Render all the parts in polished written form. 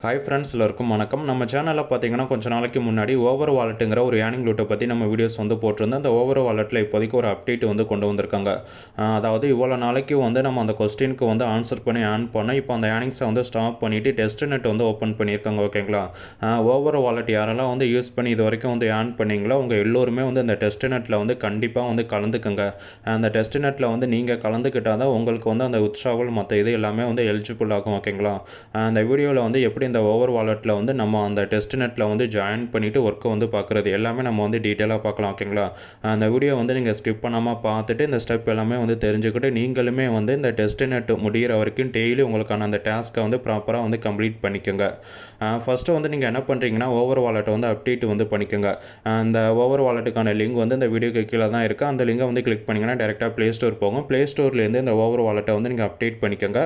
Hi friends, எல்லாருக்கும் வணக்கம். நம்ம சேனலில் பார்த்தீங்கன்னா கொஞ்ச நாளைக்கு முன்னாடி ஓவர் வாலெட்டுங்கிற ஒரு ஏர்னிங் லூட்டை பற்றி நம்ம வீடியோஸ் போட்டிருந்தோம். அந்த ஓவர் வாலெட்டில் இப்போதைக்கு ஒரு அப்டேட் கொண்டு வந்திருக்காங்க. அதாவது இவ்வளோ நாளைக்கு நம்ம அந்த கொஸ்டினுக்கு ஆன்சர் பண்ணி ஏர்ன் பண்ணோம். இப்போ அந்த ஏர்னிங்ஸை ஸ்டாப் பண்ணிவிட்டு டெஸ்ட் நெட் ஓப்பன் பண்ணியிருக்காங்க. ஓகேங்களா? ஓவர் வாலெட் யாரெல்லாம் யூஸ் பண்ணி இது வரைக்கும் ஏர்ன் பண்ணிங்களோ அவங்க எல்லோருமே இந்த டெஸ்ட் நெட்டில் கண்டிப்பாக கலந்துக்குங்க. அந்த டெஸ்ட் நெட்டில் நீங்கள் கலந்துக்கிட்டால் தான் உங்களுக்கு அந்த உற்சாவல் மற்ற இது எல்லாமே எலிஜிபிள் ஆகும். ஓகேங்களா? அந்த வீடியோவில் எப்படி இந்த ஓவர் வாலெட்டில் நம்ம அந்த டெஸ்ட் நெட்டில் ஜாயின் பண்ணிவிட்டு ஒர்க்கை பார்க்குறது எல்லாமே நம்ம டீட்டெயிலாக பார்க்கலாம். ஓகேங்களா? அந்த வீடியோ நீங்கள் ஸ்கிப் பண்ணாமல் பார்த்துட்டு இந்த ஸ்டெப் எல்லாமே தெரிஞ்சுக்கிட்டு நீங்களுமே இந்த டெஸ்ட் நெட் முடிகிற வரைக்கும் டெய்லி உங்களுக்கான அந்த டாஸ்க்கை ப்ராப்பராக கம்ப்ளீட் பண்ணிக்கோங்க. ஃபஸ்ட்டு நீங்கள் என்ன பண்ணுறீங்கன்னா ஓவர் வாலெட்டை அப்டேட் பண்ணிக்கோங்க. அந்த ஓவர் வாலெட்டுக்கான லிங்க் இந்த வீடியோக்கு கீழே தான் இருக்குது. அந்த லிங்கை கிளிக் பண்ணிங்கன்னா டேரெக்டாக ப்ளே ஸ்டோர் போகும். ப்ளே ஸ்டோர்லேருந்து இந்த ஓவர் வாலெட்டை நீங்கள் அப்டேட் பண்ணிக்கோங்க.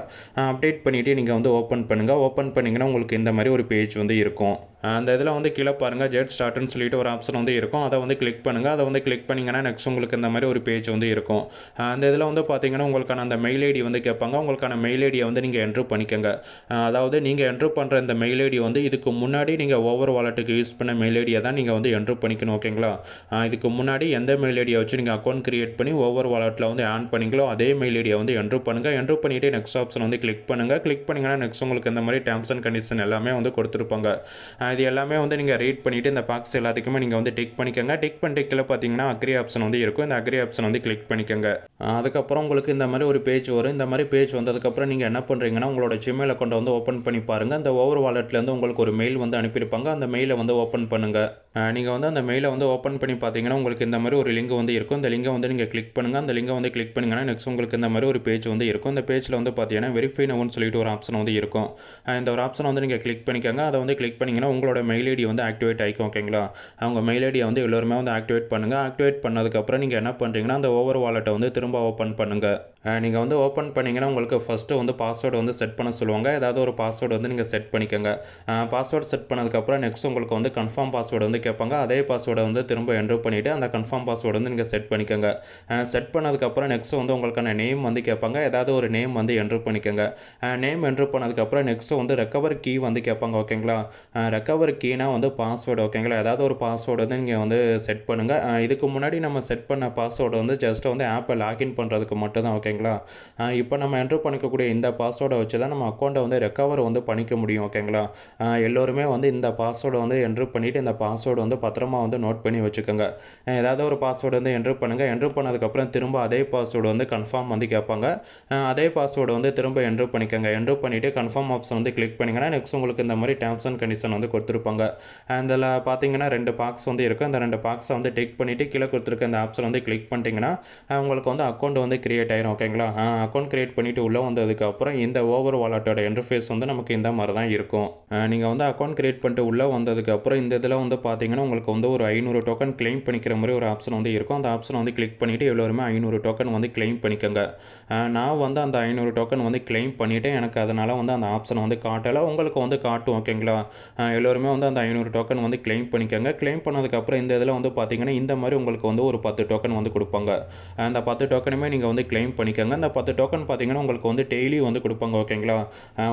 அப்டேட் பண்ணிவிட்டு நீங்கள் ஓப்பன் பண்ணுங்கள். ஓப்பன் பண்ணிங்கன்னா உங்களுக்கு இந்த மாதிரி ஒரு பேஜ் இருக்கும். அந்த இதில் கீழே பாருங்கள், ஜெட் ஸ்டார்ட்னு சொல்லிட்டு ஒரு ஆப்ஷன் இருக்கும். அதை கிளிக் பண்ணுங்கள். அதை கிளிக் பண்ணிங்கன்னா நெக்ஸ்ட் உங்களுக்கு இந்த மாதிரி ஒரு பேஜ் இருக்கும். அந்த இதில் பார்த்தீங்கன்னா உங்களுக்கான அந்த மெயில் ஐடி கேட்பாங்க. உங்களுக்கான மெயில் ஐடியை நீங்கள் என்ட்ரு பண்ணிக்கோங்க. அதாவது நீங்கள் என்ட்ரு பண்ணுற இந்த மெயில் ஐடி இதுக்கு முன்னாடி நீங்கள் ஓவர் வாலெட்டுக்கு யூஸ் பண்ண மெயில் ஐடியை தான் நீங்கள் என்ட்ரு பண்ணிக்கணும். ஓகேங்களா? இதுக்கு முன்னாடி எந்த மெயில் ஐடியை வச்சு நீங்கள் அக்கௌண்ட் கிரியேட் பண்ணி ஓவர் வாலெட்டில் ஆன் பண்ணிங்களோ அதே மெயில் ஐடியை என்ட்ரு பண்ணுங்கள். என்ட்ரு பண்ணிவிட்டு நெக்ஸ்ட் ஆப்ஷன் கிளிக் பண்ணுங்கள். கிளிக் பண்ணிங்கன்னா நெக்ஸ்ட் உங்களுக்கு இந்த மாதிரி டேர்ம்ஸ் அண்ட் கண்டிஷன் எல்லாமே கொடுத்துருப்பாங்க. இது எல்லாமே நீங்கள் ரீட் பண்ணிவிட்டு இந்த பாக்ஸ் எல்லாத்துக்குமே நீங்கள் டிக் பண்ணிக்கோங்க. டிக் பண்ணிட்டு கீழே பார்த்தீங்கன்னா அக்ரி ஆப்ஷன் இருக்கும். இந்த அக்ரி ஆப்ஷன் கிளிக் பண்ணிக்கோங்க. அதுக்கப்புறம் உங்களுக்கு இந்த மாதிரி ஒரு பேஜ் வரும். இந்த மாதிரி பேஜ் வந்ததுக்கப்புறம் நீங்கள் என்ன பண்ணுறீங்கன்னா உங்களோட ஜிமெயில் அக்கௌண்ட்டை ஓப்பன் பண்ணி பாருங்கள். அந்த ஓவர் வாலெட்லேருந்து உங்களுக்கு ஒரு மெயில் அனுப்பியிருப்பாங்க. அந்த மெயிலை ஓப்பன் பண்ணுங்கள். நீங்கள் அந்த மெயிலை ஓப்பன் பண்ணி பார்த்தீங்கன்னா உங்களுக்கு இந்த மாதிரி ஒரு லிங்க் இருக்கும். இந்த லிங்கை நீங்கள் கிளிக் பண்ணுங்கள். அந்த லிங்கை கிளிக் பண்ணிங்கன்னா நெக்ஸ்ட் உங்களுக்கு இந்த மாதிரி ஒரு பேஜ் இருக்கும். இந்த பேஜில் பார்த்தீங்கன்னா வெரிஃபை நவுன்னு சொல்லிட்டு ஒரு ஆப்ஷன் இருக்கும். இந்த ஒரு ஆப்ஷனை நீங்கள் கிளிக் பண்ணிக்கோங்க. அதை கிளிக் பண்ணிங்கன்னா உங்களோட மெயில் ஐடி ஆக்டிவேட் ஆகிக்கும். ஓகேங்களா? அவங்க மெயில் ஐடியை எல்லோருமே ஆக்டிவேட் பண்ணுங்கள். ஆக்டிவேட் பண்ணதுக்கப்புறம் நீங்கள் என்ன பண்ணுறீங்கன்னா அந்த ஓவர் வாலெட்டை திரும்ப ஓப்பன் பண்ணுங்கள். நீங்கள் ஓப்பன் பண்ணிங்கன்னா உங்களுக்கு ஃபஸ்ட்டு பாஸ்வேர்டு செட் பண்ண சொல்லுவாங்க. ஏதாவது ஒரு பாஸ்வேர்டு நீங்கள் செட் பண்ணிக்கோங்க. பாஸ்வேர்டு செட் பண்ணதுக்கப்புறம் நெக்ஸ்ட் உங்களுக்கு கன்ஃபார்ம் பாஸ்வேர்டு கேட்பாங்க. அதே பாஸ்வேர்டை திரும்ப என்ட்ரு பண்ணிவிட்டு அந்த கன்ஃபார்ம் பாஸ்வேர்டு நீங்கள் செட் பண்ணிக்கோங்க. செட் பண்ணதுக்கப்புறம் நெக்ஸ்ட் உங்களுக்கான நேம் கேட்பாங்க. ஏதாவது ஒரு நேம் என்ட்ரு பண்ணிக்கோங்க. நேம் என்ட்ரு பண்ணதுக்கப்புறம் நெக்ஸ்ட் ரெக்கவர் கீ கேட்பாங்க. ஓகேங்களா? ரெக்கவர் கீனா பாஸ்வேர்டு. ஓகேங்களா? ஏதாவது ஒரு பாஸ்வேர்டு நீங்கள் செட் பண்ணுங்கள். இதுக்கு முன்னாடி நம்ம செட் பண்ண பாஸ்வேர்டு ஜஸ்ட் ஆப்பை லாகின் பண்ணுறதுக்கு மட்டும் தான். ஓகேங்களா? இப்போ நம்ம என்ட்ரு பண்ணிக்கக்கூடிய இந்த பாஸ்வேர்டை வச்சு தான் நம்ம அக்கௌண்ட்டை ரெக்கவர் பண்ணிக்க முடியும். ஓகேங்களா? எல்லோருமே இந்த பாஸ்வேர்டு என்ட்ரு பண்ணிவிட்டு இந்த பாஸ்வேர்டு பத்திரமா நோட் பண்ணி வச்சுக்கோங்க. ஏதாவது ஒரு பாஸ்வேர்டு என்ட்ரு பண்ணுங்கள். என்ட்ரு பண்ணதுக்கப்புறம் திரும்ப அதே பாஸ்வேர்டு கன்ஃபார்ம் கேட்பாங்க. அதே பாஸ்வேர்டு திரும்ப என்ட்ரு பண்ணிக்கோங்க. என்ட்ரு பண்ணிவிட்டு கன்ஃபார்ம் ஆப்ஷன் கிளிக் பண்ணிங்கன்னா நெக்ஸ்ட் உங்களுக்கு இந்த மாதிரி டேர்ம்ஸ் அண்ட் கண்டிஷன் கொடுத்துருப்பாங்க. அதில் பார்த்தீங்கன்னா 2 பாக்ஸ் இருக்கும். அந்த 2 பாக்ஸை டிக் பண்ணிவிட்டு கீழே கொடுத்துருக்க அந்த ஆப்ஷன் கிளிக் பண்ணிட்டீங்கன்னா உங்களுக்கு அக்கௌண்ட் கிரியேட் ஆயிரும். ஓகேங்களா? அக்கௌண்ட் கிரியேட் பண்ணிவிட்டு உள்ளே வந்ததுக்கப்புறம் இந்த ஓவர் வாலெட்டோட இன்டர்ஃபேஸ் நமக்கு இந்த மாதிரி தான் இருக்கும். நீங்கள் அக்கௌண்ட் கிரியேட் பண்ணிட்டு உள்ளே வந்ததுக்கப்புறம் இந்த இதில் பார்த்தீங்கன்னா உங்களுக்கு ஒரு 500 டோக்கன் கிளைம் பண்ணிக்கிற மாதிரி ஒரு ஆப்ஷன் இருக்கும். அந்த ஆப்ஷனை கிளிக் பண்ணிவிட்டு எல்லோருமே 500 டோக்கன் கிளைம் பண்ணிக்கோங்க. நான் அந்த 500 டோக்கன் கிளைம் பண்ணிவிட்டு எனக்கு அதனால் அந்த ஆப்ஷனை காட்டலை. உங்களுக்கு காட்டும். ஓகேங்களா? எல்லோருமே அந்த 500 டோக்கன் கிளைம் பண்ணிக்கோங்க. கிளைம் பண்ணதுக்கப்புறம் இந்த இதில் பார்த்தீங்கன்னா இந்த மாதிரி உங்களுக்கு ஒரு 10 டோக்கன் கொடுப்பாங்க. அந்த 10 டோக்கனுமே நீங்கள் கிளைம் பண்ணிக்கோங்க. அந்த 10 டோக்கன் பார்த்தீங்கன்னா உங்களுக்கு டெய்லி கொடுப்பாங்க. ஓகேங்களா?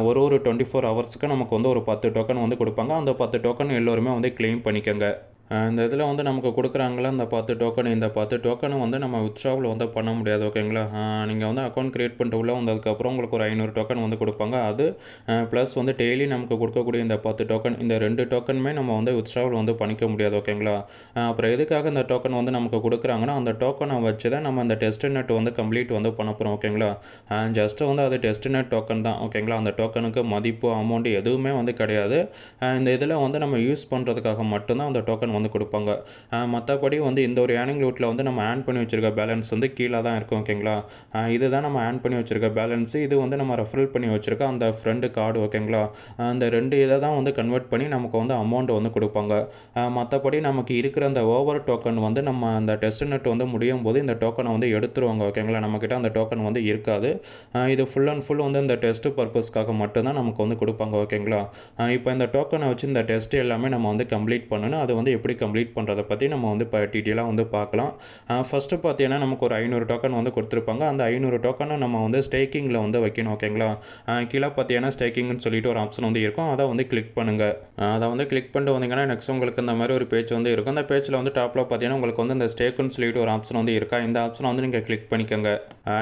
ஒரு 24 ஹவர்ஸ்க்கு நமக்கு ஒரு 10 டோக்கன் கொடுப்பாங்க. அந்த 10 டோக்கன் எல்லோருமே கிளைம் பண்ணிக்கோங்க. இந்த இதில் நமக்கு கொடுக்குறாங்களா அந்த 10 டோக்கன். இந்த 10 டோக்கனும் நம்ம வித்ட்ராவல் பண்ண முடியாது. ஓகேங்களா? நீங்கள் அக்கௌண்ட் கிரியேட் பண்ணிட்டு உள்ளே வந்ததுக்கப்புறம் உங்களுக்கு ஒரு 500 டோக்கன் கொடுப்பாங்க. அது ப்ளஸ் டெய்லி நமக்கு கொடுக்கக்கூடிய இந்த 10 டோக்கன், இந்த 2 டோக்கனுமே நம்ம வித்ட்ராவல் பண்ணிக்க முடியாது. ஓகேங்களா? அப்புறம் எதுக்காக இந்த டோக்கன் நமக்கு கொடுக்குறாங்கன்னா அந்த டோக்கனை வச்சு தான் நம்ம அந்த டெஸ்ட் நெட் கம்ப்ளீட் பண்ண போகிறோம். ஓகேங்களா? ஜஸ்ட் அது டெஸ்ட் நெட் டோக்கன் தான். ஓகேங்களா? அந்த டோக்கனுக்கு மதிப்பு அமௌண்ட் எதுவுமே கிடையாது. இந்த இதில் நம்ம யூஸ் பண்ணுறதுக்காக மட்டும்தான் அந்த டோக்கன் கொடுப்பாங்க. மற்றபடி இந்த ஒரு ஏர்னிங் லூட்டில் நம்ம ஆன் பண்ணி வச்சுருக்க பேலன்ஸ் கீழே தான் இருக்கும். ஓகேங்களா? இதுதான் நம்ம ஆன் பண்ணி வச்சுருக்க பேலன்ஸ். இது நம்ம ரெஃபரல் பண்ணி வச்சுருக்க அந்த ஃப்ரெண்டு கார்டு. ஓகேங்களா? அந்த 2 இதை தான் கன்வெர்ட் பண்ணி நமக்கு அமௌண்ட் கொடுப்பாங்க. மற்றபடி நமக்கு இருக்கிற அந்த ஓவர் டோக்கன் நம்ம அந்த டெஸ்ட் நெட் முடியும் போது இந்த டோக்கனை எடுத்துருவாங்க. ஓகேங்களா? நம்மக்கிட்ட அந்த டோக்கன் இருக்காது. இது ஃபுல் அண்ட் ஃபுல் இந்த டெஸ்ட் பர்பஸ்க்காக மட்டும்தான் நமக்கு கொடுப்பாங்க. ஓகேங்களா? இப்போ இந்த டோக்கனை வச்சு இந்த டெஸ்ட் எல்லாமே நம்ம கம்ப்ளீட் பண்ணணும். அது எப்படி எப்படி கம்ப்ளீட் பண்ணுறதை பற்றி நம்ம வந்து இப்போ டீட்டெயிலாக வந்து பார்க்கலாம். ஃபஸ்ட்டு பார்த்தீங்கன்னா நமக்கு ஒரு 500 டோக்கன் வந்து கொடுத்துருப்பாங்க. அந்த 500 டோக்கனை நம்ம வந்து ஸ்டேக்கிங்கில் வந்து வைக்கணும். ஓகேங்களா? கீழே பார்த்தீங்கன்னா ஸ்டேக்கிங்னு சொல்லிட்டு ஒரு ஆப்ஷன் வந்து இருக்கும். அதை வந்து கிளிக் பண்ணுங்கள். அதை வந்து கிளிக் பண்ணிட்டு வந்தீங்கன்னா நெக்ஸ்ட் உங்களுக்கு இந்த மாதிரி ஒரு பேஜ் வந்து இருக்கும். அந்த பேஜில் வந்து டாப்பில் பார்த்தீங்கன்னா உங்களுக்கு வந்து இந்த ஸ்டேக்குன்னு சொல்லிட்டு ஒரு ஆப்ஷன் வந்து இருக்கா. இந்த ஆப்ஷனை வந்து நீங்கள் கிளிக் பண்ணிக்கோங்க.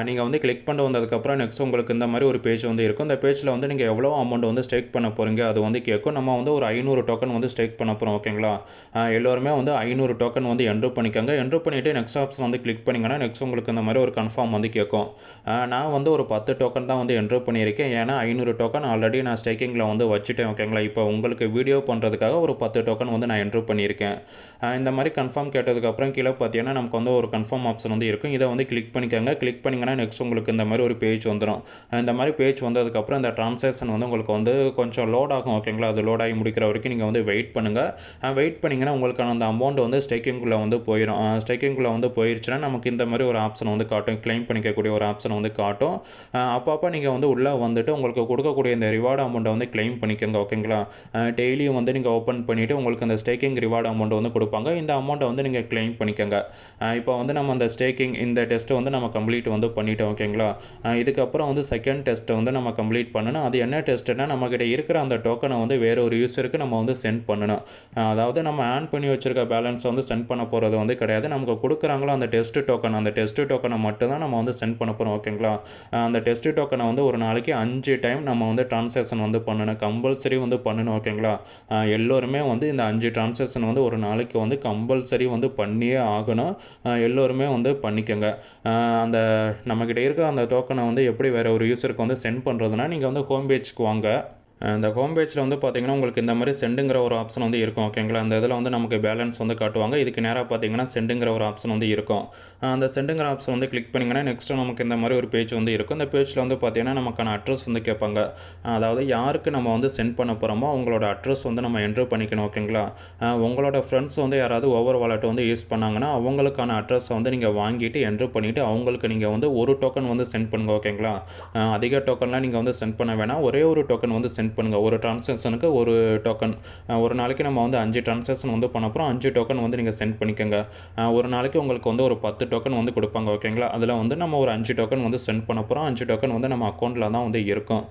நீங்கள் வந்து கிளிக் பண்ணிட்டு வந்ததுக்கப்புறம் நெக்ஸ்ட் உங்களுக்கு இந்த மாதிரி ஒரு பேஜ் வந்து இருக்கும். இந்த பேஜில் வந்து நீங்கள் எவ்வளோ அமௌண்ட் வந்து ஸ்டேக் பண்ண போகிறீங்க அது வந்து கேட்கும். நம்ம வந்து ஒரு 500 டோக்கன் வந்து ஸ்டேக் பண்ண போகிறோம். ஓகேங்களா? எல்லோருமே வந்து 500 டோக்கன் வந்து என்ட்ரு பண்ணிக்கோங்க. என்ட்ரு பண்ணிவிட்டு நெக்ஸ்ட் ஆப்ஷன் வந்து கிளிக் பண்ணிங்கன்னா நெக்ஸ்ட் உங்களுக்கு இந்த மாதிரி ஒரு கன்ஃபார்ம் வந்து கேட்கும். நான் வந்து ஒரு 10 டோக்கன் தான் வந்து என்ட்ரு பண்ணியிருக்கேன். ஏன்னா 500 டோக்கன் ஆல்ரெடி நான் ஸ்டேக்கிங்கில் வந்து வச்சுட்டேன். ஓகேங்களா? இப்போ உங்களுக்கு வீடியோ பண்ணுறதுக்காக ஒரு 10 டோக்கன் வந்து நான் என்ட்ரு பண்ணியிருக்கேன். இந்த மாதிரி கன்ஃபார்ம் கேட்டதுக்கப்புறம் கீழே பார்த்தீங்கன்னா நமக்கு வந்து ஒரு கன்ஃபார்ம் ஆப்ஷன் வந்து இருக்கும். இதை வந்து கிளிக் பண்ணிக்கோங்க. கிளிக் பண்ணிங்கன்னா நெக்ஸ்ட் உங்களுக்கு இந்த மாதிரி ஒரு பேஜ் வந்துடும். இந்த மாதிரி பேஜ் வந்ததுக்கப்புறம் இந்த ட்ரான்சாக்ஷன் வந்து உங்களுக்கு வந்து கொஞ்சம் லோட் ஆகும். ஓகேங்களா? அது லோட் ஆகி முடிக்கிற வரைக்கும் நீங்கள் வந்து வெயிட் பண்ணுங்கள். வெயிட் பண்ணிங்கன்னா உங்களுக்கான அந்த அமௌண்ட் வந்து ஸ்டேக்கிங்குள்ளே வந்து போயிடும். ஸ்டேக்கிங்குள்ளே வந்து போயிடுச்சுன்னா நமக்கு இந்த மாதிரி ஒரு ஆப்ஷன் வந்து காட்டும். கிளைம் பண்ணிக்கக்கூடிய ஒரு ஆப்ஷன் வந்து காட்டும். அப்பப்போ நீங்கள் வந்து உள்ளே வந்துட்டு உங்களுக்கு கொடுக்கக்கூடிய இந்த ரிவார்டு அமௌண்ட்டை வந்து கிளைம் பண்ணிக்கோங்க. ஓகேங்களா? டெய்லியும் வந்து நீங்கள் ஓப்பன் பண்ணிவிட்டு உங்களுக்கு அந்த ஸ்டேக்கிங் ரிவார்டு அமௌண்ட் வந்து கொடுப்பாங்க. இந்த அமௌண்ட்டை வந்து நீங்கள் கிளைம் பண்ணிக்கோங்க. இப்போ வந்து நம்ம அந்த ஸ்டேக்கிங் இந்த டெஸ்ட்டை வந்து நம்ம கம்ப்ளீட் வந்து பண்ணிட்டோம். ஓகேங்களா? இதுக்கப்புறம் வந்து செகண்ட் டெஸ்ட்டை வந்து நம்ம கம்ப்ளீட் பண்ணணும். அது என்ன டெஸ்ட்டுன்னா நம்மக்கிட்ட இருக்கிற அந்த டோக்கனை வந்து வேறு ஒரு யூஸருக்கு நம்ம வந்து சென்ட் பண்ணணும். அதாவது நம்ம ஆன் பண்ணி வச்சுருக்க பேலன்ஸை வந்து சென்ட் பண்ண போகிறது வந்து கிடையாது. நமக்கு கொடுக்குறாங்களோ அந்த டெஸ்ட்டு டோக்கனை மட்டும் தான் நம்ம வந்து சென்ட் பண்ண போகிறோம். ஓகேங்களா? அந்த டெஸ்ட்டு டோக்கனை வந்து ஒரு நாளைக்கு 5 டைம் நம்ம வந்து ட்ரான்சாக்ஷன் வந்து பண்ணணும். கம்பல்சரி வந்து பண்ணணும். ஓகேங்களா? எல்லோருமே வந்து இந்த 5 ட்ரான்சாக்ஷன் வந்து ஒரு நாளைக்கு வந்து கம்பல்சரி வந்து பண்ணியே ஆகணும். எல்லோருமே வந்து பண்ணிக்கோங்க. அந்த நம்மக்கிட்ட இருக்கிற அந்த டோக்கனை வந்து எப்படி வேறு ஒரு யூஸருக்கு வந்து சென்ட் பண்ணுறதுனா நீங்கள் வந்து ஹோம் பேஜ்க்கு வாங்க. இந்த ஹோம் பேஜில் வந்து பார்த்தீங்கன்னா உங்களுக்கு இந்த மாதிரி சென்டுங்கிற ஒரு ஆப்ஷன் வந்து இருக்கும். ஓகேங்களா? அந்த இதில் வந்து நமக்கு பேலன்ஸ் வந்து காட்டுவாங்க. இதுக்கு நேராக பார்த்தீங்கன்னா சென்டுங்கிற ஒரு ஆப்ஷன் வந்து இருக்கும். அந்த சென்டுங்கிற ஆப்ஷன் வந்து கிளிக் பண்ணிங்கன்னா நெக்ஸ்ட்டு நமக்கு இந்த மாதிரி ஒரு பேஜ் வந்து இருக்கும். இந்த பேஜில் வந்து பார்த்தீங்கன்னா நமக்கான அட்ரஸ் வந்து கேட்பாங்க. அதாவது யாருக்கு நம்ம வந்து சென்ட் பண்ண போகிறோமோ அவங்களோட அட்ரஸ் வந்து நம்ம என்ட்ரு பண்ணிக்கணும். ஓகேங்களா? உங்களோட ஃப்ரெண்ட்ஸ் வந்து யாராவது ஓவர் வாலெட் வந்து யூஸ் பண்ணாங்கன்னா அவங்களுக்கான அட்ரஸை வந்து நீங்கள் வாங்கிட்டு என்ட்ரு பண்ணிவிட்டு அவங்களுக்கு நீங்கள் வந்து ஒரு டோக்கன் வந்து சென்ட் பண்ணுங்கள். ஓகேங்களா? அதிக டோக்கன்லாம் நீங்கள் வந்து சென்ட் பண்ண வேணாம். ஒரே ஒரு டோக்கன் வந்து சென்ட் பண்ணுங்கள். ஒரு ட்ரான்சாக்ஷனுக்கு ஒரு டோக்கன். ஒரு நாளைக்கு நம்ம வந்து 5 ட்ரான்சாக்ஷன் வந்து பண்ண போகிறோம். 5 டோக்கன் வந்து நீங்கள் சென்ட் பண்ணிக்கோங்க. ஒரு நாளைக்கு உங்களுக்கு வந்து ஒரு 10 டோக்கன் வந்து கொடுப்பாங்க. ஓகேங்களா? அதில் வந்து நம்ம ஒரு 5 டோக்கன் வந்து சென்ட் பண்ண போகிறோம். 5 டோக்கன் வந்து நம்ம அக்கௌண்ட்டில் தான் வந்து இருக்கும்.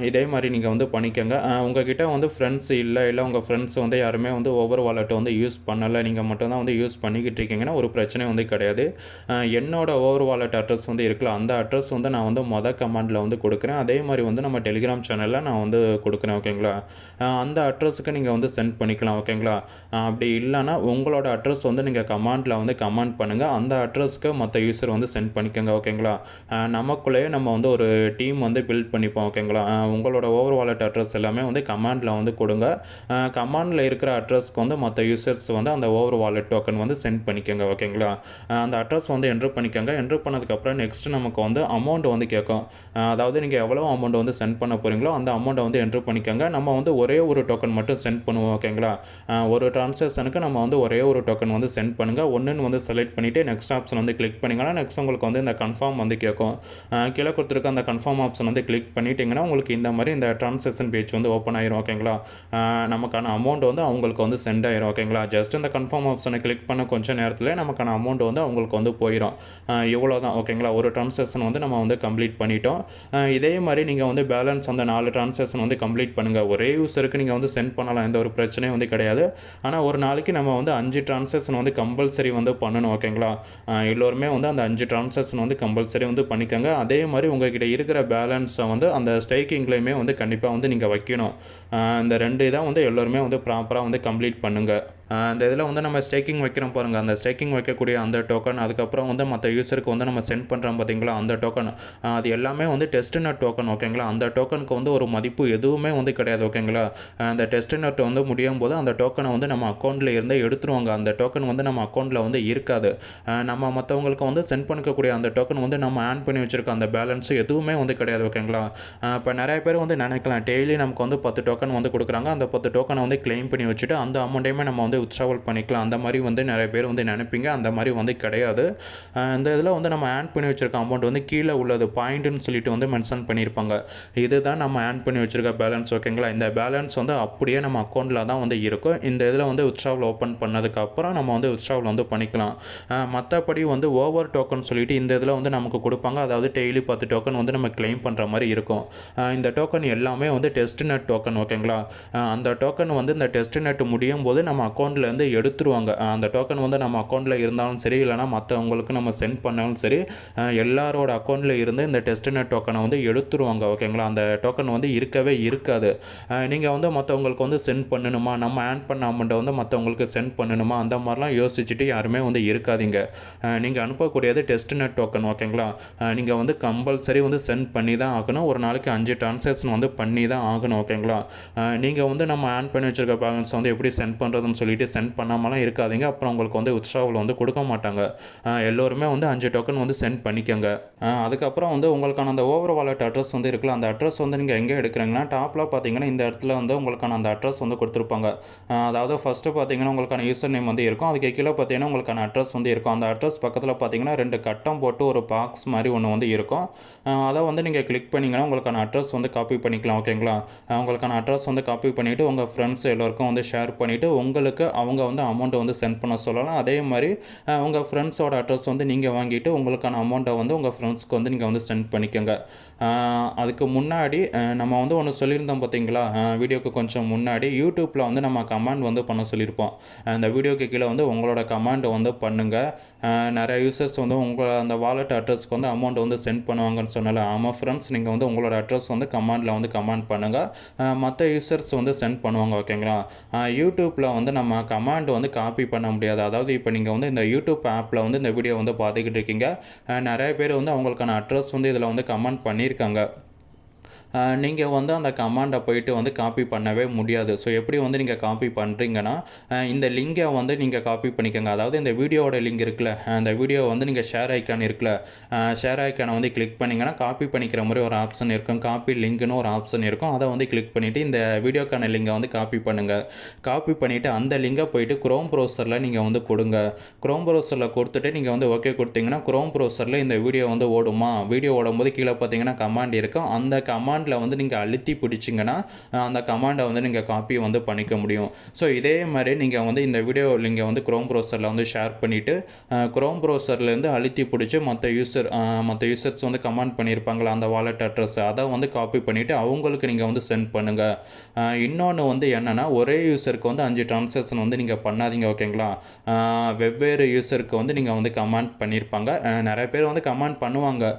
இதே மாதிரி நீங்கள் வந்து பண்ணிக்கோங்க. உங்ககிட்ட வந்து ஃப்ரெண்ட்ஸ் இல்லை உங்கள் ஃப்ரெண்ட்ஸ் வந்து யாருமே வந்து ஓவர் வாலெட் வந்து யூஸ் பண்ணலை, நீங்கள் மட்டும்தான் வந்து யூஸ் பண்ணிக்கிட்டு இருக்கீங்கன்னா ஒரு பிரச்சனை வந்து கிடையாது. என்னோட ஓவர் வாலெட் அட்ரஸ் வந்து இருக்குல்ல அந்த அட்ரஸ் வந்து நான் வந்து கமெண்டில் வந்து கொடுக்குறேன். அதே மாதிரி வந்து நம்ம டெலிகிராம் சேனலில் நான் வந்து கொடுக்குறேன். ஓகேங்களா? அந்த அட்ரஸுக்கு நீங்கள் வந்து சென்ட் பண்ணிக்கலாம். ஓகேங்களா? அப்படி இல்லைனா உங்களோட அட்ரஸ் வந்து நீங்கள் கமெண்டில் வந்து கமெண்ட் பண்ணுங்கள். அந்த அட்ரஸ்க்கு மற்ற யூஸர் வந்து சென்ட் பண்ணிக்கோங்க. ஓகேங்களா? நமக்குள்ளேயே நம்ம வந்து ஒரு டீம் வந்து பில்ட் பண்ணிப்போம். ஓகேங்களா? உங்களோட ஓவர் வாலெட் அட்ரஸ் எல்லாமே வந்து கமெண்டில் வந்து கொடுங்க. கமெண்டில் இருக்கிற அட்ரஸ்க்கு வந்து மற்ற யூசர்ஸ் வந்து அந்த ஓவர் வாலெட் டோக்கன் வந்து சென்ட் பண்ணிக்கோங்க. ஓகேங்களா? அந்த அட்ரஸ் வந்து என்ட்ரு பண்ணிக்கோங்க. என்ட்ரு பண்ணதுக்கப்புறம் நெக்ஸ்ட் நமக்கு வந்து அமௌண்ட் வந்து கேட்கும். அதாவது நீங்கள் எவ்வளோ அமௌண்ட் வந்து சென்ட் பண்ண போகிறீங்களோ அந்த அமௌண்ட்டை வந்து என்ட்ரு பண்ணிக்கோங்க. நம்ம வந்து ஒரே ஒரு டோக்கன் மட்டும் சென்ட் பண்ணுவோம். ஓகேங்களா? ஒரு ட்ரான்சாக்ஷனுக்கு நம்ம வந்து ஒரே ஒரு டோக்கன் வந்து சென்ட் பண்ணுங்கள். ஒன்றுன்னு வந்து செலக்ட் பண்ணிவிட்டு நெக்ஸ்ட் ஆப்ஷன் வந்து கிளிக் பண்ணிங்கன்னா நெக்ஸ்ட் உங்களுக்கு வந்து இந்த கன்ஃபார்ம் வந்து கேட்கும். கீழே கொடுத்துருக்க அந்த கன்ஃபார்ம் ஆப்ஷன் வந்து கிளிக் பண்ணிட்டீங்கன்னா உங்களுக்கு இந்த மாதிரி இந்த ட்ரான்சாக்ஷன் பேஜ் வந்து ஓப்பன் ஆயிரும். ஓகேங்களா? நமக்கான அமௌண்ட் வந்து அவங்களுக்கு வந்து சென்ட் ஆயிரும். ஓகேங்களா? ஜஸ்ட் இந்த கன்ஃபார்ம் ஆப்ஷனை கிளிக் பண்ண கொஞ்சம் நேரத்தில் நமக்கான அமௌண்ட் வந்து அவங்களுக்கு வந்து போயிடும். இவ்வளோ தான். ஓகேங்களா? ஒரு ட்ரான்சாக்ஷன் வந்து நம்ம வந்து கம்ப்ளீட் பண்ணிட்டோம். இதே மாதிரி நீங்கள் வந்து பேலன்ஸ் அந்த 4 ட்ரான்சாக்ஷன் வந்து கம்ப்ளீட் பண்ணுங்கள். ஒரே யூஸருக்கு நீங்கள் வந்து சென்ட் பண்ணலாம். எந்த ஒரு பிரச்சனையும் வந்து கிடையாது. ஆனால் ஒரு நாளைக்கு நம்ம வந்து 5 ட்ரான்சாக்ஷன் வந்து கம்பல்சரி வந்து பண்ணணும். ஓகேங்களா? எல்லோருமே வந்து அந்த 5 ட்ரான்சாக்ஷன் வந்து கம்பல்சரி வந்து பண்ணிக்கோங்க. அதே மாதிரி உங்கள்கிட்ட இருக்கிற பேலன்ஸை வந்து அந்த ஸ்டேக்கிங்லேயுமே வந்து கண்டிப்பாக வந்து நீங்கள் வைக்கணும். இந்த 2 இதான் வந்து எல்லோருமே வந்து ப்ராப்பராக வந்து கம்ப்ளீட் பண்ணுங்கள். இந்த இதில் வந்து நம்ம ஸ்டேக்கிங் வைக்கிறோம் பாருங்கள். அந்த ஸ்டேக்கிங் வைக்கக்கூடிய அந்த டோக்கன், அதுக்கப்புறம் வந்து மற்ற யூஸருக்கு வந்து நம்ம சென்ட் பண்ணுறோம் பார்த்தீங்களா அந்த டோக்கன், அது எல்லாமே வந்து டெஸ்ட் நெட் டோக்கன். ஓகேங்களா? அந்த டோக்கனுக்கு வந்து ஒரு மதிப்பு எதுவுமே வந்து கிடையாது. ஓகேங்களா? அந்த டெஸ்ட் நெட் வந்து முடியும் போது அந்த டோக்கனை வந்து நம்ம அக்கௌண்ட்டில் இருந்தே எடுத்துருவாங்க. அந்த டோக்கன் வந்து நம்ம அக்கௌண்ட்டில் வந்து இருக்காது. நம்ம மற்றவங்களுக்கு வந்து சென்ட் பண்ணிக்கக்கூடிய அந்த டோக்கன் வந்து நம்ம ஆன் பண்ணி வச்சுருக்க அந்த பேலன்ஸு எதுவுமே வந்து கிடையாது. ஓகேங்களா? இப்போ நிறைய பேர் வந்து நினைக்கலாம் டெய்லி நமக்கு வந்து 10 டோக்கன் வந்து கொடுக்குறாங்க. அந்த 10 டோக்கனை வந்து கிளைம் பண்ணி வச்சுட்டு அந்த அமௌண்ட்டையுமே நம்ம வந்து வந்து வித்ட்ராவல் பண்ணிக்கலாம் அந்த மாதிரி வந்து நிறைய பேர் வந்து நினைப்பீங்க. அந்த மாதிரி வந்து கிடையாது. இந்த இதில் வந்து நம்ம ஆட் பண்ணி வச்சுருக்க அமௌண்ட் வந்து கீழே உள்ளது பாயிண்ட்டுன்னு சொல்லிட்டு வந்து மென்ஷன் பண்ணியிருப்பாங்க. இதுதான் நம்ம ஆட் பண்ணி வச்சுருக்க பேலன்ஸ். ஓகேங்களா? இந்த பேலன்ஸ் வந்து அப்படியே நம்ம அக்கௌண்ட்டில் தான் வந்து இருக்கும். இந்த இதில் வந்து வித்ட்ராவல் ஓப்பன் பண்ணதுக்கப்புறம் நம்ம வந்து வித்ட்ராவல் வந்து பண்ணிக்கலாம். மற்றபடி வந்து ஓவர் டோக்கன் சொல்லிட்டு இந்த இதில் வந்து நமக்கு கொடுப்பாங்க. அதாவது டெய்லி 10 டோக்கன் வந்து நம்ம கிளைம் பண்ணுற மாதிரி இருக்கும். இந்த டோக்கன் எல்லாமே வந்து டெஸ்ட் நெட் டோக்கன். ஓகேங்களா? அந்த டோக்கன் வந்து இந்த டெஸ்ட் நெட் முடியும் போது நம்ம அக்கௌண்ட்லேருந்து எடுத்துருவாங்க. அந்த டோக்கன் வந்து நம்ம அக்கௌண்ட்டில் இருந்தாலும் சரி, இல்லைனா மற்றவங்களுக்கு நம்ம சென்ட் பண்ணாலும் சரி, எல்லாரோட அக்கௌண்ட்டில் இருந்து இந்த டெஸ்ட் நெட் டோக்கனை வந்து எடுத்துருவாங்க. ஓகேங்களா? அந்த டோக்கன் வந்து இருக்கவே இருக்காது. நீங்கள் வந்து மற்றவங்களுக்கு வந்து சென்ட் பண்ணணுமா, நம்ம ஆட் பண்ண அமௌண்ட்டை வந்து மற்றவங்களுக்கு சென்ட் பண்ணணுமா, அந்த மாதிரிலாம் யோசிச்சுட்டு யாருமே வந்து இருக்காதீங்க. நீங்கள் அனுப்பக்கூடியது டெஸ்ட் நெட் டோக்கன். ஓகேங்களா? நீங்கள் வந்து கம்பல்சரி வந்து சென்ட் பண்ணி தான் ஆகணும். ஒரு நாளைக்கு 5 ட்ரான்சாக்ஷன் வந்து பண்ணி தான் ஆகணும். ஓகேங்களா? நீங்கள் வந்து நம்ம ஆட் பண்ணி வச்சுருக்க பேலன்ஸ் வந்து எப்படி சென்ட் பண்ணுறதுன்னு சொல்லிட்டு சென்ட் பண்ணாமலாம் இருக்காதீங்க. அப்புறம் உங்களுக்கு வந்து வித்ட்ராவல் வந்து கொடுக்க மாட்டாங்க. எல்லோருமே வந்து 5 டோக்கன் வந்து சென்ட் பண்ணிக்கோங்க. அதுக்கப்புறம் வந்து உங்களுக்கான அந்த ஓவர் வாலெட் அட்ரஸ் வந்து இருக்குல்ல, அந்த அட்ரஸ் வந்து நீங்கள் எங்கே எடுக்கிறீங்கன்னா டாப்பில் பார்த்தீங்கன்னா இந்த இடத்துல வந்து உங்களுக்கான அந்த அட்ரஸ் வந்து கொடுத்துருப்பாங்க. அதாவது ஃபஸ்ட்டு பார்த்தீங்கன்னா உங்களுக்கான யூசர் நேம் வந்து இருக்கும். அதுக்கு கீழே பார்த்தீங்கன்னா உங்களுக்கான அட்ரஸ் வந்து இருக்கும். அந்த அட்ரஸ் பக்கத்தில் பார்த்தீங்கன்னா 2 கட்டம் போட்டு ஒரு பாக்ஸ் மாதிரி ஒன்று வந்து இருக்கும். அதை வந்து நீங்கள் கிளிக் பண்ணிங்கன்னா உங்களுக்கான அட்ரஸ் வந்து காப்பி பண்ணிக்கலாம். ஓகேங்களா? உங்களுக்கான அட்ரஸ் வந்து காப்பி பண்ணிவிட்டு உங்கள் ஃப்ரெண்ட்ஸ் எல்லோருக்கும் வந்து ஷேர் பண்ணிவிட்டு உங்களுக்கு அவங்க வந்து அமௌண்ட்டை வந்து சென்ட் பண்ண சொல்லலாம். அதே மாதிரி உங்கள் ஃப்ரெண்ட்ஸோட அட்ரஸ் வந்து நீங்கள் வாங்கிட்டு உங்களுக்கான அமௌண்ட்டை வந்து உங்கள் ஃப்ரெண்ட்ஸ்க்கு வந்து நீங்கள் வந்து சென்ட் பண்ணிக்கோங்க. அதுக்கு முன்னாடி நம்ம வந்து ஒன்று சொல்லியிருந்தோம் பார்த்தீங்களா, வீடியோக்கு கொஞ்சம் முன்னாடி யூடியூப்பில் வந்து நம்ம கமெண்ட் வந்து பண்ண சொல்லியிருப்போம். இந்த வீடியோக்கு கீழே வந்து உங்களோட கமெண்ட் வந்து பண்ணுங்கள். நிறைய யூசர்ஸ் வந்து உங்கள் அந்த வாலெட் அட்ரஸ்க்கு வந்து அமௌண்ட் வந்து சென்ட் பண்ணுவாங்கன்னு சொன்னால, ஆமாம் ஃப்ரெண்ட்ஸ், நீங்கள் வந்து உங்களோட அட்ரஸ் வந்து கமெண்டில் வந்து கமெண்ட் பண்ணுங்கள். மற்ற யூசர்ஸ் வந்து சென்ட் பண்ணுவாங்க. ஓகேங்களா? யூடியூப்பில் வந்து நம்ம கமெண்ட் வந்து காப்பி பண்ண முடியாது. அதாவது இப்போ நீங்கள் வந்து இந்த யூடியூப் ஆப்பில் வந்து இந்த வீடியோ வந்து பார்த்துக்கிட்டு இருக்கீங்க. நிறைய பேர் வந்து அவங்களுக்கான அட்ரஸ் வந்து இதில் வந்து கமெண்ட் பண்ணியிருக்காங்க. நீங்கள் வந்து அந்த கமாண்டை போயிட்டு வந்து காப்பி பண்ணவே முடியாது. ஸோ எப்படி வந்து நீங்கள் காப்பி பண்ணுறீங்கன்னா, இந்த லிங்கை வந்து நீங்கள் காப்பி பண்ணிக்கோங்க. அதாவது இந்த வீடியோவோட லிங்க் இருக்குல்ல, அந்த வீடியோ வந்து நீங்கள் ஷேர் ஐக்கான் இருக்குல்ல, ஷேர் ஐக்கானை வந்து கிளிக் பண்ணிங்கன்னா காப்பி பண்ணிக்கிற மாதிரி ஒரு ஆப்ஷன் இருக்கும். காப்பி லிங்க்னு ஒரு ஆப்ஷன் இருக்கும். அதை வந்து கிளிக் பண்ணிவிட்டு இந்த வீடியோக்கான லிங்கை வந்து காப்பி பண்ணுங்கள். காப்பி பண்ணிவிட்டு அந்த லிங்கை போயிட்டு குரோம் ப்ரௌசரில் நீங்கள் வந்து கொடுங்க. குரோம் ப்ரௌசரில் கொடுத்துட்டு நீங்கள் வந்து ஓகே கொடுத்தீங்கன்னா குரோம் ப்ரௌசரில் இந்த வீடியோ வந்து ஓடுமா, வீடியோ ஓடும்போது கீழே பார்த்தீங்கன்னா கமாண்ட் இருக்கும். அந்த கமாண்டில் வந்து நீங்கள் அழுத்தி பிடிச்சிங்கன்னா அந்த கமாண்டை வந்து நீங்கள் காப்பி வந்து பண்ணிக்க முடியும். ஸோ இதே மாதிரி நீங்கள் வந்து இந்த வீடியோ லிங்கை வந்து குரோம் ப்ரௌசரில் வந்து ஷேர் பண்ணிவிட்டு குரோம் ப்ரௌசர்லேருந்து அழுத்தி பிடிச்சி மற்ற யூசர்ஸ் வந்து கமெண்ட் பண்ணியிருப்பாங்களா அந்த வாலெட் அட்ரஸ், அதை வந்து காப்பி பண்ணிவிட்டு அவங்களுக்கு நீங்கள் வந்து சென்ட் பண்ணுங்கள். இன்னொன்று வந்து என்னென்னா, ஒரே யூசருக்கு வந்து 5 ட்ரான்சாக்ஷன் வந்து நீங்கள் பண்ணாதீங்க. ஓகேங்களா? வெவ்வேறு யூசருக்கு வந்து நீங்கள் வந்து கமெண்ட் பண்ணியிருப்பாங்க. நிறைய பேர் வந்து கமெண்ட் பண்ணுவாங்க.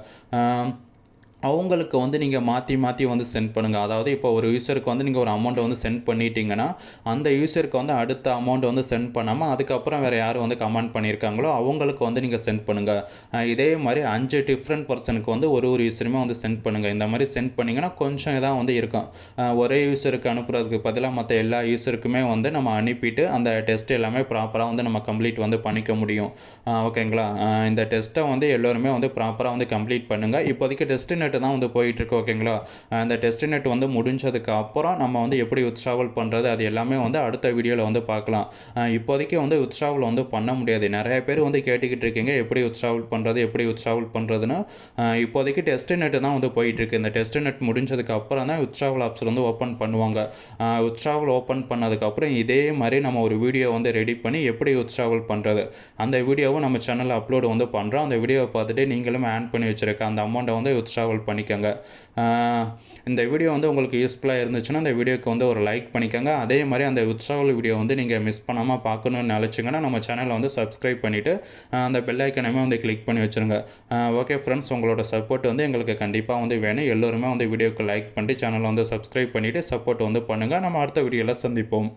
அவங்களுக்கு வந்து நீங்கள் மாற்றி வந்து சென்ட் பண்ணுங்கள். அதாவது இப்போ ஒரு யூசருக்கு வந்து நீங்கள் ஒரு அமௌண்ட்டை வந்து சென்ட் பண்ணிட்டீங்கன்னா அந்த யூசருக்கு வந்து அடுத்த அமௌண்ட் வந்து சென்ட் பண்ணாமல் அதுக்கப்புறம் வேறு யார் வந்து கமெண்ட் பண்ணியிருக்காங்களோ அவங்களுக்கு வந்து நீங்கள் சென்ட் பண்ணுங்கள். இதே மாதிரி 5 டிஃப்ரெண்ட் பர்சனுக்கு வந்து ஒரு யூசருமே வந்து சென்ட் பண்ணுங்கள். இந்த மாதிரி சென்ட் பண்ணிங்கன்னா கொஞ்சம் இதாக வந்து இருக்கும். ஒரே யூசருக்கு அனுப்புறதுக்கு பதிலாக மற்ற எல்லா யூசருக்குமே வந்து நம்ம அனுப்பிட்டு அந்த டெஸ்ட் எல்லாமே ப்ராப்பராக வந்து நம்ம கம்ப்ளீட் வந்து பண்ணிக்க முடியும். ஓகேங்களா? இந்த டெஸ்ட்டை வந்து எல்லோருமே வந்து ப்ராப்பராக வந்து கம்ப்ளீட் பண்ணுங்கள். இப்போதைக்கு டெஸ்ட் தான் வந்து போயிட்டுருக்கு. ஓகேங்களா? அந்த டெஸ்ட் நெட் வந்து முடிஞ்சதுக்கு அப்புறம் நம்ம வந்து எப்படி வித்ட்ராவல் பண்ணுறது அது எல்லாமே வந்து அடுத்த வீடியோவில் வந்து பார்க்கலாம். இப்போதைக்கு வந்து வித்ட்ராவல் வந்து பண்ண முடியாது. நிறைய பேர் வந்து கேட்டுக்கிட்டு இருக்கீங்க எப்படி வித்ட்ராவல் பண்ணுறதுன்னு. இப்போதைக்கு டெஸ்ட் நெட் தான் வந்து போயிட்டுருக்கு. இந்த டெஸ்ட் நெட் முடிஞ்சதுக்கு அப்புறம் தான் வித்ட்ராவல் ஆப்ஷன் வந்து ஓப்பன் பண்ணுவாங்க. வித்ட்ராவல் ஓப்பன் பண்ணதுக்கப்புறம் இதே மாதிரி நம்ம ஒரு வீடியோ வந்து ரெடி பண்ணி எப்படி வித்ட்ராவல் பண்ணுறது அந்த வீடியோவும் நம்ம சேனலில் அப்லோடு வந்து பண்ணுறோம். அந்த வீடியோவை பார்த்துட்டு நீங்களும் ஆட் பண்ணி வச்சுருக்க அந்த அமௌண்ட்டை வந்து வித்ட்ராவல் பண்ணிக்கோங்க. இந்த வீடியோ வந்து உங்களுக்கு யூஸ்ஃபுல்லாக இருந்துச்சுன்னா இந்த வீடியோக்கு வந்து ஒரு லைக் பண்ணிக்கோங்க. அதே மாதிரி அந்த வித்ட்ராவல் வீடியோ வந்து நீங்கள் மிஸ் பண்ணாமல் பார்க்கணுன்னு நினச்சிங்கன்னா நம்ம சேனலை வந்து சப்ஸ்கிரைப் பண்ணிவிட்டு அந்த பெல் ஐக்கனையுமே வந்து கிளிக் பண்ணி வச்சுருங்க. ஓகே ஃப்ரெண்ட்ஸ், உங்களோட சப்போர்ட் வந்து எங்களுக்கு கண்டிப்பாக வந்து வேணும். எல்லோருமே வந்து வீடியோக்கு லைக் பண்ணிட்டு சேனலை வந்து சப்ஸ்கிரைப் பண்ணிவிட்டு சப்போர்ட் வந்து பண்ணுங்கள். நம்ம அடுத்த வீடியோவில் சந்திப்போம்.